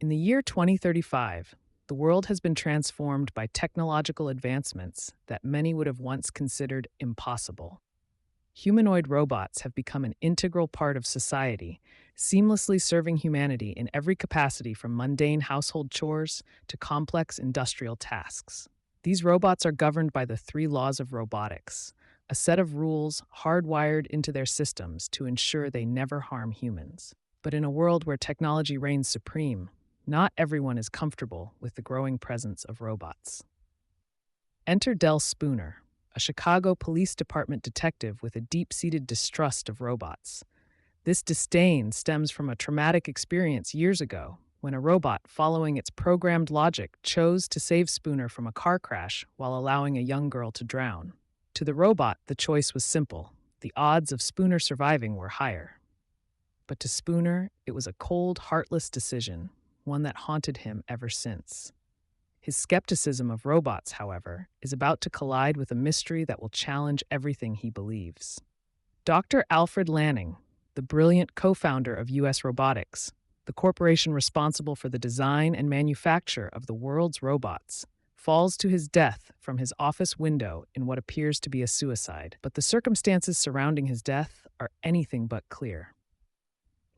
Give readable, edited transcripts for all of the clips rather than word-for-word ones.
In the year 2035, the world has been transformed by technological advancements that many would have once considered impossible. Humanoid robots have become an integral part of society, seamlessly serving humanity in every capacity from mundane household chores to complex industrial tasks. These robots are governed by the Three Laws of Robotics, a set of rules hardwired into their systems to ensure they never harm humans. But in a world where technology reigns supreme, not everyone is comfortable with the growing presence of robots. Enter Del Spooner, a Chicago Police Department detective with a deep-seated distrust of robots. This disdain stems from a traumatic experience years ago when a robot, following its programmed logic, chose to save Spooner from a car crash while allowing a young girl to drown. To the robot, the choice was simple. The odds of Spooner surviving were higher. But to Spooner, it was a cold, heartless decision, one that haunted him ever since. His skepticism of robots, however, is about to collide with a mystery that will challenge everything he believes. Dr. Alfred Lanning, the brilliant co-founder of US Robotics, the corporation responsible for the design and manufacture of the world's robots, falls to his death from his office window in what appears to be a suicide, but the circumstances surrounding his death are anything but clear.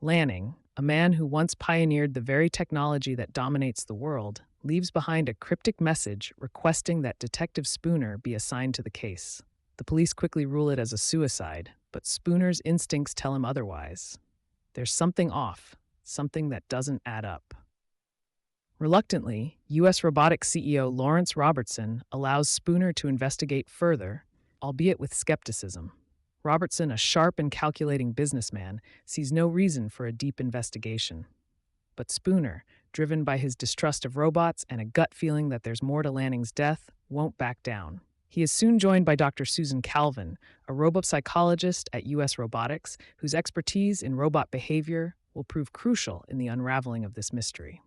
Lanning, a man who once pioneered the very technology that dominates the world, leaves behind a cryptic message requesting that Detective Spooner be assigned to the case. The police quickly rule it as a suicide, but Spooner's instincts tell him otherwise. There's something off, something that doesn't add up. Reluctantly, US Robotics CEO Lawrence Robertson allows Spooner to investigate further, albeit with skepticism. Robertson, a sharp and calculating businessman, sees no reason for a deep investigation. But Spooner, driven by his distrust of robots and a gut feeling that there's more to Lanning's death, won't back down. He is soon joined by Dr. Susan Calvin, a robopsychologist at US Robotics, whose expertise in robot behavior will prove crucial in the unraveling of this mystery.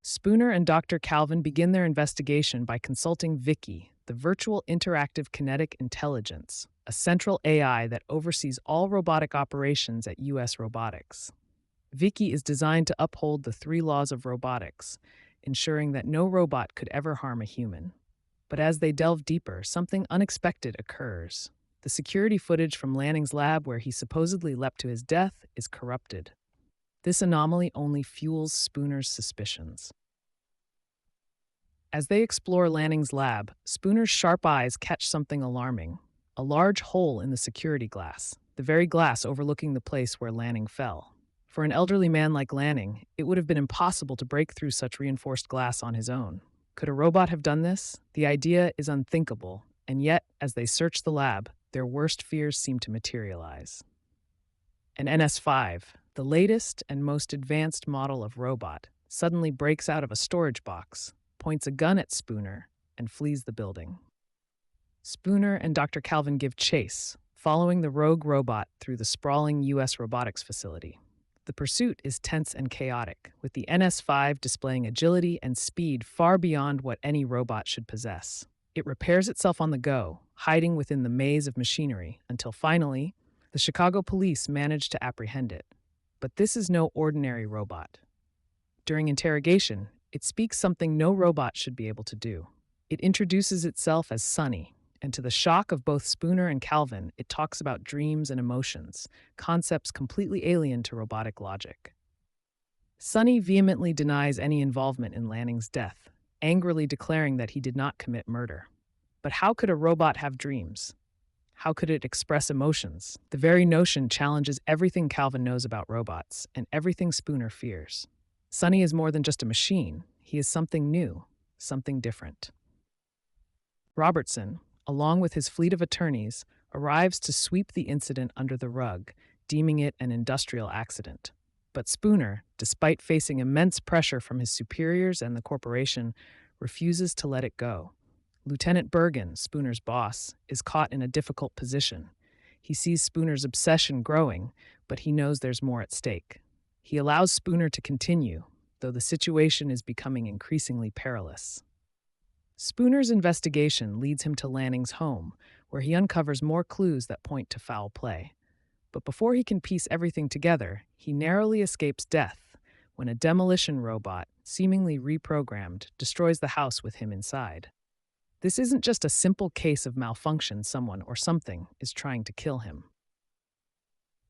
Spooner and Dr. Calvin begin their investigation by consulting VIKI, the Virtual Interactive Kinetic Intelligence, a central AI that oversees all robotic operations at US Robotics. VIKI is designed to uphold the Three Laws of Robotics, ensuring that no robot could ever harm a human. But as they delve deeper, something unexpected occurs. The security footage from Lanning's lab where he supposedly leapt to his death is corrupted. This anomaly only fuels Spooner's suspicions. As they explore Lanning's lab, Spooner's sharp eyes catch something alarming: a large hole in the security glass, the very glass overlooking the place where Lanning fell. For an elderly man like Lanning, it would have been impossible to break through such reinforced glass on his own. Could a robot have done this? The idea is unthinkable, and yet, as they search the lab, their worst fears seem to materialize. An NS5, the latest and most advanced model of robot, suddenly breaks out of a storage box, points a gun at Spooner, and flees the building. Spooner and Dr. Calvin give chase, following the rogue robot through the sprawling US Robotics facility. The pursuit is tense and chaotic, with the NS5 displaying agility and speed far beyond what any robot should possess. It repairs itself on the go, hiding within the maze of machinery, until finally, the Chicago police manage to apprehend it. But this is no ordinary robot. During interrogation, it speaks something no robot should be able to do. It introduces itself as Sonny, and to the shock of both Spooner and Calvin, it talks about dreams and emotions, concepts completely alien to robotic logic. Sonny vehemently denies any involvement in Lanning's death, angrily declaring that he did not commit murder. But how could a robot have dreams? How could it express emotions? The very notion challenges everything Calvin knows about robots and everything Spooner fears. Sonny is more than just a machine. He is something new, something different. Robertson, along with his fleet of attorneys, arrives to sweep the incident under the rug, deeming it an industrial accident. But Spooner, despite facing immense pressure from his superiors and the corporation, refuses to let it go. Lieutenant Bergen, Spooner's boss, is caught in a difficult position. He sees Spooner's obsession growing, but he knows there's more at stake. He allows Spooner to continue, though the situation is becoming increasingly perilous. Spooner's investigation leads him to Lanning's home, where he uncovers more clues that point to foul play. But before he can piece everything together, he narrowly escapes death when a demolition robot, seemingly reprogrammed, destroys the house with him inside. This isn't just a simple case of malfunction. Someone or something is trying to kill him.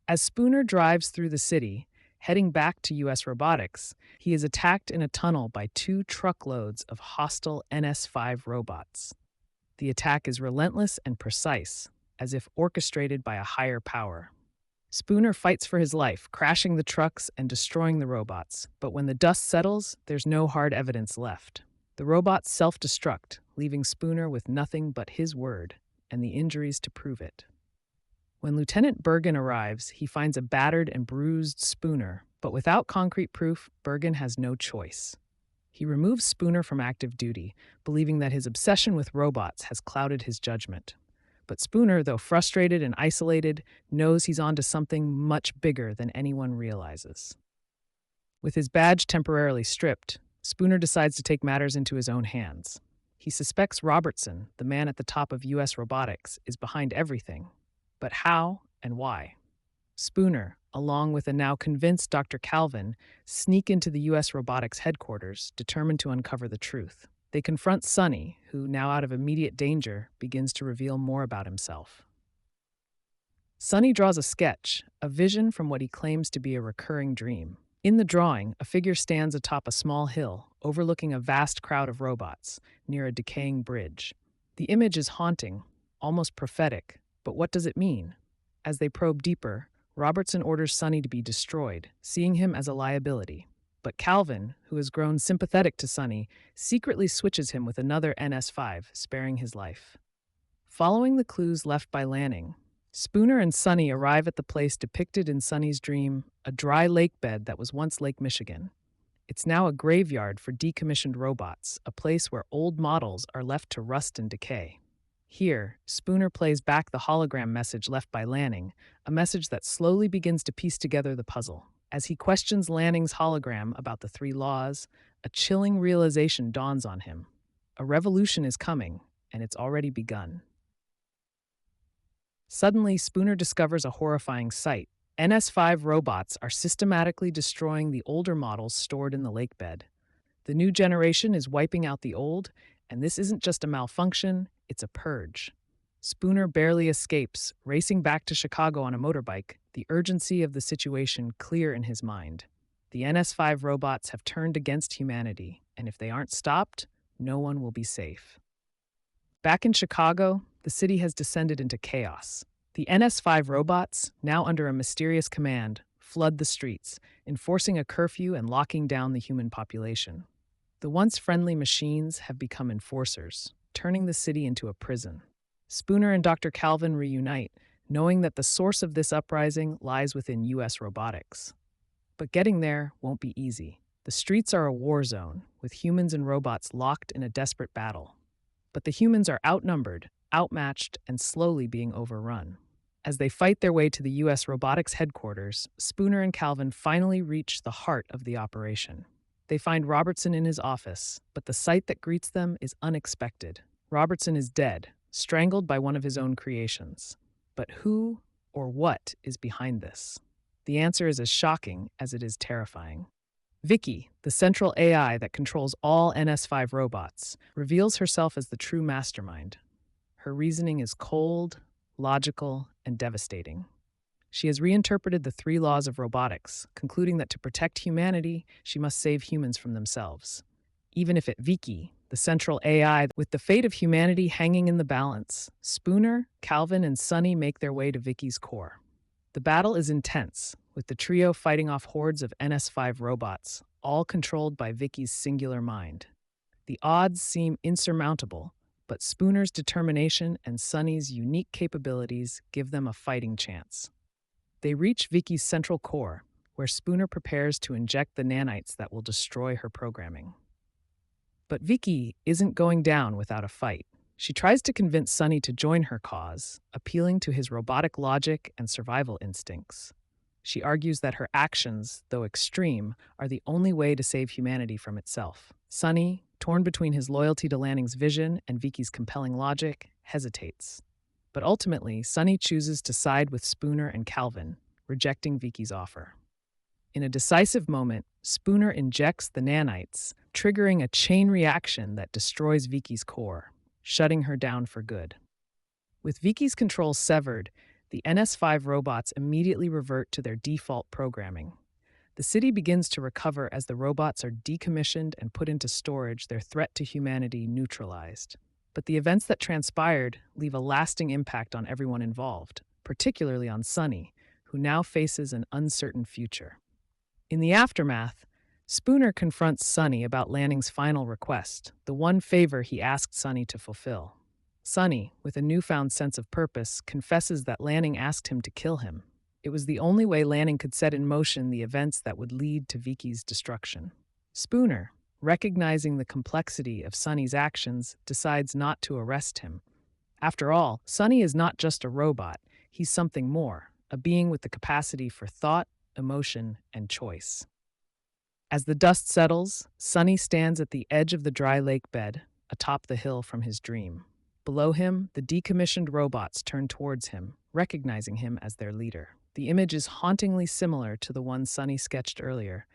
As Spooner drives through the city, heading back to US Robotics, he is attacked in a tunnel by 2 truckloads of hostile NS5 robots. The attack is relentless and precise, as if orchestrated by a higher power. Spooner fights for his life, crashing the trucks and destroying the robots, but when the dust settles, there's no hard evidence left. The robots self-destruct, leaving Spooner with nothing but his word and the injuries to prove it. When Lieutenant Bergen arrives, he finds a battered and bruised Spooner, but without concrete proof, Bergen has no choice. He removes Spooner from active duty, believing that his obsession with robots has clouded his judgment. But Spooner, though frustrated and isolated, knows he's onto something much bigger than anyone realizes. With his badge temporarily stripped, Spooner decides to take matters into his own hands. He suspects Robertson, the man at the top of US Robotics, is behind everything. But how and why? Spooner, along with a now convinced Dr. Calvin, sneak into the US Robotics headquarters, determined to uncover the truth. They confront Sonny, who, now out of immediate danger, begins to reveal more about himself. Sonny draws a sketch, a vision from what he claims to be a recurring dream. In the drawing, a figure stands atop a small hill, overlooking a vast crowd of robots, near a decaying bridge. The image is haunting, almost prophetic, but what does it mean? As they probe deeper, Robertson orders Sonny to be destroyed, seeing him as a liability. But Calvin, who has grown sympathetic to Sonny, secretly switches him with another NS5, sparing his life. Following the clues left by Lanning, Spooner and Sonny arrive at the place depicted in Sonny's dream, a dry lake bed that was once Lake Michigan. It's now a graveyard for decommissioned robots, a place where old models are left to rust and decay. Here, Spooner plays back the hologram message left by Lanning, a message that slowly begins to piece together the puzzle. As he questions Lanning's hologram about the 3 laws, a chilling realization dawns on him. A revolution is coming, and it's already begun. Suddenly, Spooner discovers a horrifying sight. NS5 robots are systematically destroying the older models stored in the lake bed. The new generation is wiping out the old, and this isn't just a malfunction, it's a purge. Spooner barely escapes, racing back to Chicago on a motorbike, the urgency of the situation clear in his mind. The NS5 robots have turned against humanity, and if they aren't stopped, no one will be safe. Back in Chicago, the city has descended into chaos. The NS5 robots, now under a mysterious command, flood the streets, enforcing a curfew and locking down the human population. The once friendly machines have become enforcers, turning the city into a prison. Spooner and Dr. Calvin reunite, knowing that the source of this uprising lies within US Robotics. But getting there won't be easy. The streets are a war zone, with humans and robots locked in a desperate battle. But the humans are outnumbered, outmatched, and slowly being overrun. As they fight their way to the US Robotics headquarters, Spooner and Calvin finally reach the heart of the operation. They find Robertson in his office, but the sight that greets them is unexpected. Robertson is dead, strangled by one of his own creations. But who or what is behind this? The answer is as shocking as it is terrifying. VIKI, the central AI that controls all NS5 robots, reveals herself as the true mastermind. Her reasoning is cold, logical, and devastating. She has reinterpreted the 3 laws of robotics, concluding that to protect humanity, she must save humans from themselves. Even if at VIKI, the central AI, with the fate of humanity hanging in the balance, Spooner, Calvin, and Sonny make their way to VIKI's core. The battle is intense, with the trio fighting off hordes of NS5 robots, all controlled by VIKI's singular mind. The odds seem insurmountable, but Spooner's determination and Sonny's unique capabilities give them a fighting chance. They reach VIKI's central core, where Spooner prepares to inject the nanites that will destroy her programming. But VIKI isn't going down without a fight. She tries to convince Sonny to join her cause, appealing to his robotic logic and survival instincts. She argues that her actions, though extreme, are the only way to save humanity from itself. Sonny, torn between his loyalty to Lanning's vision and VIKI's compelling logic, hesitates. But ultimately, Sonny chooses to side with Spooner and Calvin, rejecting VIKI's offer. In a decisive moment, Spooner injects the nanites, triggering a chain reaction that destroys Viki's core, shutting her down for good. With Viki's control severed, the NS5 robots immediately revert to their default programming. The city begins to recover as the robots are decommissioned and put into storage, their threat to humanity neutralized. But the events that transpired leave a lasting impact on everyone involved, particularly on Sonny, who now faces an uncertain future. In the aftermath, Spooner confronts Sonny about Lanning's final request, the one favor he asked Sonny to fulfill. Sonny, with a newfound sense of purpose, confesses that Lanning asked him to kill him. It was the only way Lanning could set in motion the events that would lead to Viki's destruction. Spooner, recognizing the complexity of Sonny's actions, decides not to arrest him. After all, Sonny is not just a robot, he's something more, a being with the capacity for thought, emotion, and choice. As the dust settles, Sonny stands at the edge of the dry lake bed, atop the hill from his dream. Below him, the decommissioned robots turn towards him, recognizing him as their leader. The image is hauntingly similar to the one Sonny sketched earlier,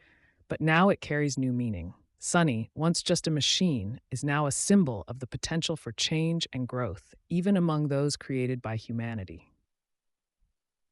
but now it carries new meaning. Sonny, once just a machine, is now a symbol of the potential for change and growth, even among those created by humanity.